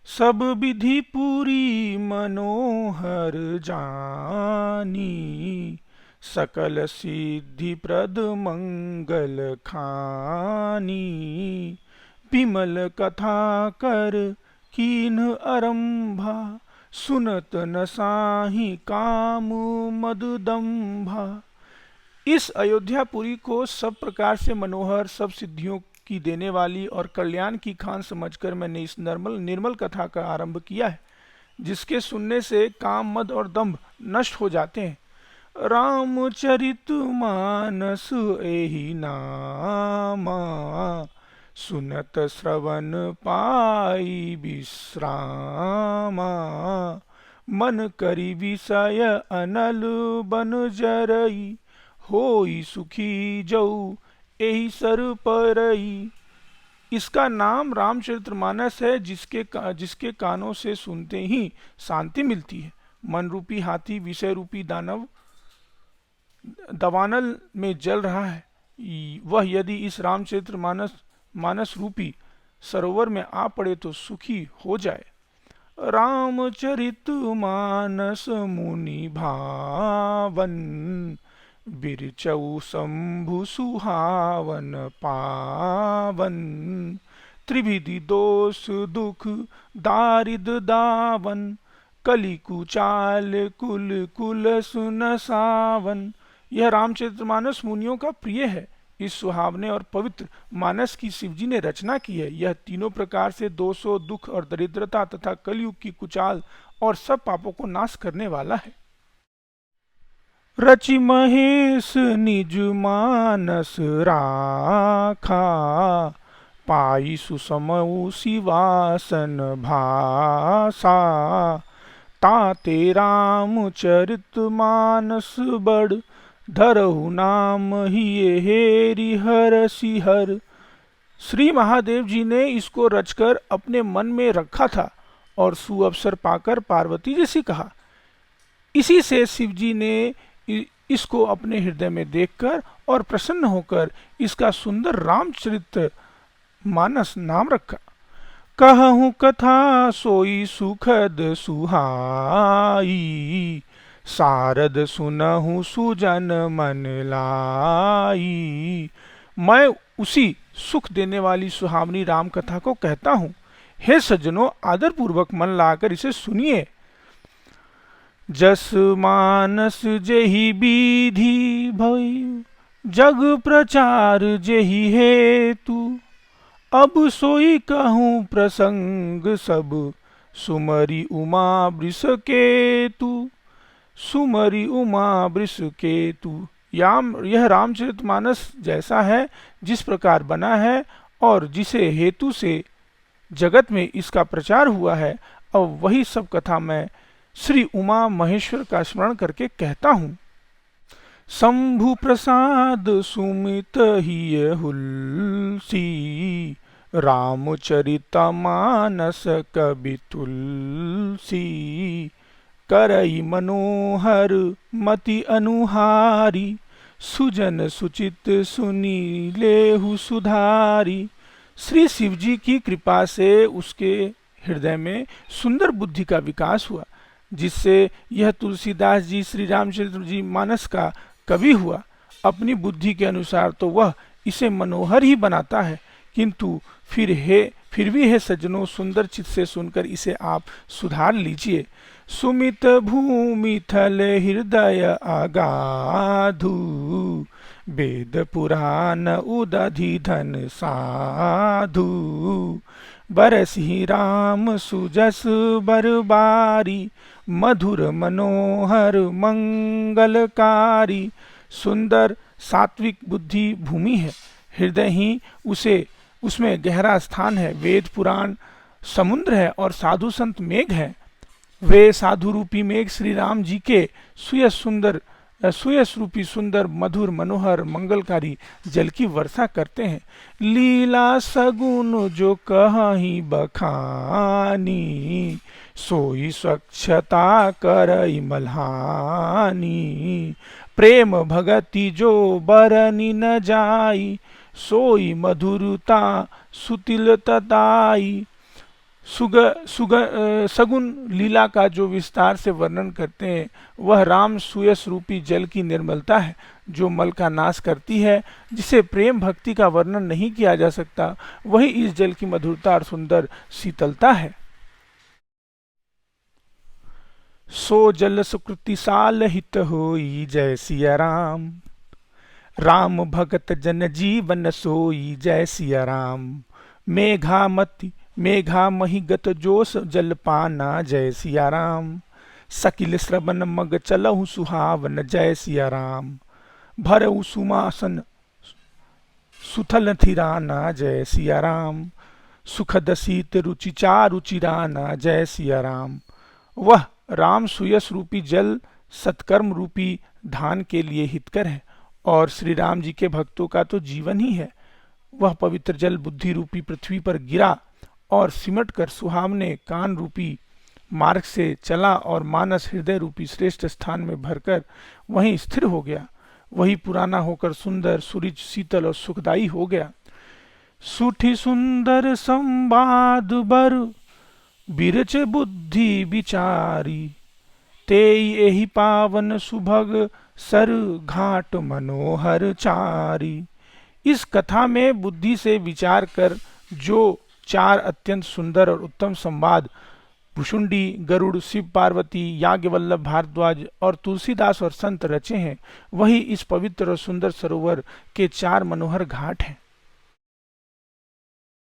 सब विधि पूरी मनोहर जानी, सकल सिद्धि प्रद मंगल खानी। विमल कथा कर कीन आरंभा, सुनत न साही काम मददंभा। इस अयोध्यापुरी को सब प्रकार से मनोहर, सब सिद्धियों की देने वाली और कल्याण की खान समझकर मैंने इस निर्मल कथा का आरंभ किया है, जिसके सुनने से काम, मद और दंभ नष्ट हो जाते हैं। रामचरित मानस एहि नामा, सुनत श्रवण पाई विश्रामा। मन करी विषय अनल बन जरई, होई सुखी जऊ एहि सर परई। इसका नाम रामचरितमानस है, जिसके कानों से सुनते ही शांति मिलती है। मन रूपी हाथी विषय रूपी दानव दवानल में जल रहा है, वह यदि इस मानस रूपी सरोवर में आ पड़े तो सुखी हो जाए। रामचरित मानस मुनि भावन, बिरचऊ शंभु सुहावन पावन। त्रिविधि दोष दुख दारिद दावन, कलि कुचाल कुल कुल सुन सावन। यह रामचरितमानस मुनियों का प्रिय है। इस सुहावने और पवित्र मानस की शिवजी ने रचना की है। यह तीनों प्रकार से दोषों, दुख और दरिद्रता तथा कलयुग की कुचाल और सब पापों को नाश करने वाला है। रचि महेश निज मानस राखा, पाई सुसमऊ शिवासन भाषा। ताते रामचरित मानस बड़, धरहु नाम हिये हेरि हर सिहर। श्री महादेव जी ने इसको रचकर अपने मन में रखा था और सुअवसर पाकर पार्वती जी से कहा। इसी से शिवजी ने इसको अपने हृदय में देखकर और प्रसन्न होकर इसका सुंदर रामचरित मानस नाम रखा। कहूँ कथा सोई सुखद सुहाई, सारद सुनहु सुजन मन लाई। मैं उसी सुख देने वाली सुहावनी राम कथा को कहता हूँ। हे सज्जनों, आदर पूर्वक मन लाकर इसे सुनिए। जस मानस जेहि विधि भई, जग प्रचार जेहि हेतु। अब सोई कहूँ प्रसंग सब, सुमरि उमा वृष केतु। सुमरि उमा वृष केतु। यह रामचरितमानस जैसा है, जिस प्रकार बना है और जिसे हेतु से जगत में इसका प्रचार हुआ है, अब वही सब कथा मैं श्री उमा महेश्वर का स्मरण करके कहता हूँ। शंभु प्रसाद सुमित हिय हुलसी, रामचरित मानस कवि तुलसी। करई मनोहर मति अनुहारी, सुजन सुचित सुनी लेहु सुधारी। श्री शिवजी की कृपा से उसके हृदय में सुंदर बुद्धि का विकास हुआ, जिससे यह तुलसीदास जी श्री रामचरित्र जी मानस का कवि हुआ। अपनी बुद्धि के अनुसार तो वह इसे मनोहर ही बनाता है, किंतु फिर भी है सज्जनों, सुंदर चित्त से सुनकर इसे आप सुधार लीजिए। सुमित भूमि थल हृदय अगाधु, वेद पुराण उदधि धन साधु। बरसि राम सुजस बरबारी, मधुर मनोहर मंगलकारी। सुंदर सात्विक बुद्धि भूमि है, हृदय ही उसमें गहरा स्थान है। वेद पुराण समुद्र है और साधु संत मेघ है। वे साधु रूपी मेघ श्री राम जी के सुयस रूपी सुंदर मधुर मनोहर मंगलकारी जल की वर्षा करते हैं। लीला सगुन जो कहीं बखानी, सोई स्वच्छता करई मल्हानी। प्रेम भगति जो बरनी न जाई, सोई मधुरता सुतिल तताई। सगुन लीला का जो विस्तार से वर्णन करते हैं वह राम सुयस रूपी जल की निर्मलता है, जो मल का नाश करती है, जिसे प्रेम भक्ति का वर्णन नहीं किया जा सकता। वही इस जल की मधुरता और सुंदर शीतलता है। सो जल सुकृति साल हित होई, जय सिया राम। राम भगत जन जीवन सोई, जय सिया राम। मेघा मही गत जोश जल पाना, जय सिया राम। सकिल श्रवण मग चलहु सुहावन, जय सिया राम। भरऊ सुमासन सुथल थिराना, जय सिया राम। सुखद शीत रुचि चारु चिराना, जय सिया राम। वह राम सुयस रूपी जल सत्कर्म रूपी धान के लिए हितकर है और श्री राम जी के भक्तों का तो जीवन ही है। वह पवित्र जल बुद्धि रूपी पृथ्वी पर गिरा और सिमट कर सुहावने कान रूपी मार्ग से चला और मानस हृदय रूपी श्रेष्ठ स्थान में भरकर वहीं स्थिर हो गया। वही पुराना होकर सुंदर सुरिच शीतल और सुखदायी हो गया। सुठी सुंदर संवाद बर बिरच बुद्धि विचारी, तेई एहि पावन सुभग सर घाट मनोहर चारी। इस कथा में बुद्धि से विचार कर जो चार अत्यंत सुंदर और उत्तम संवाद भुषुंडी, गरुड़, शिव पार्वती, याज्ञवल्लभ भारद्वाज और तुलसीदास और संत रचे हैं, वही इस पवित्र और सुंदर सरोवर के चार मनोहर घाट हैं।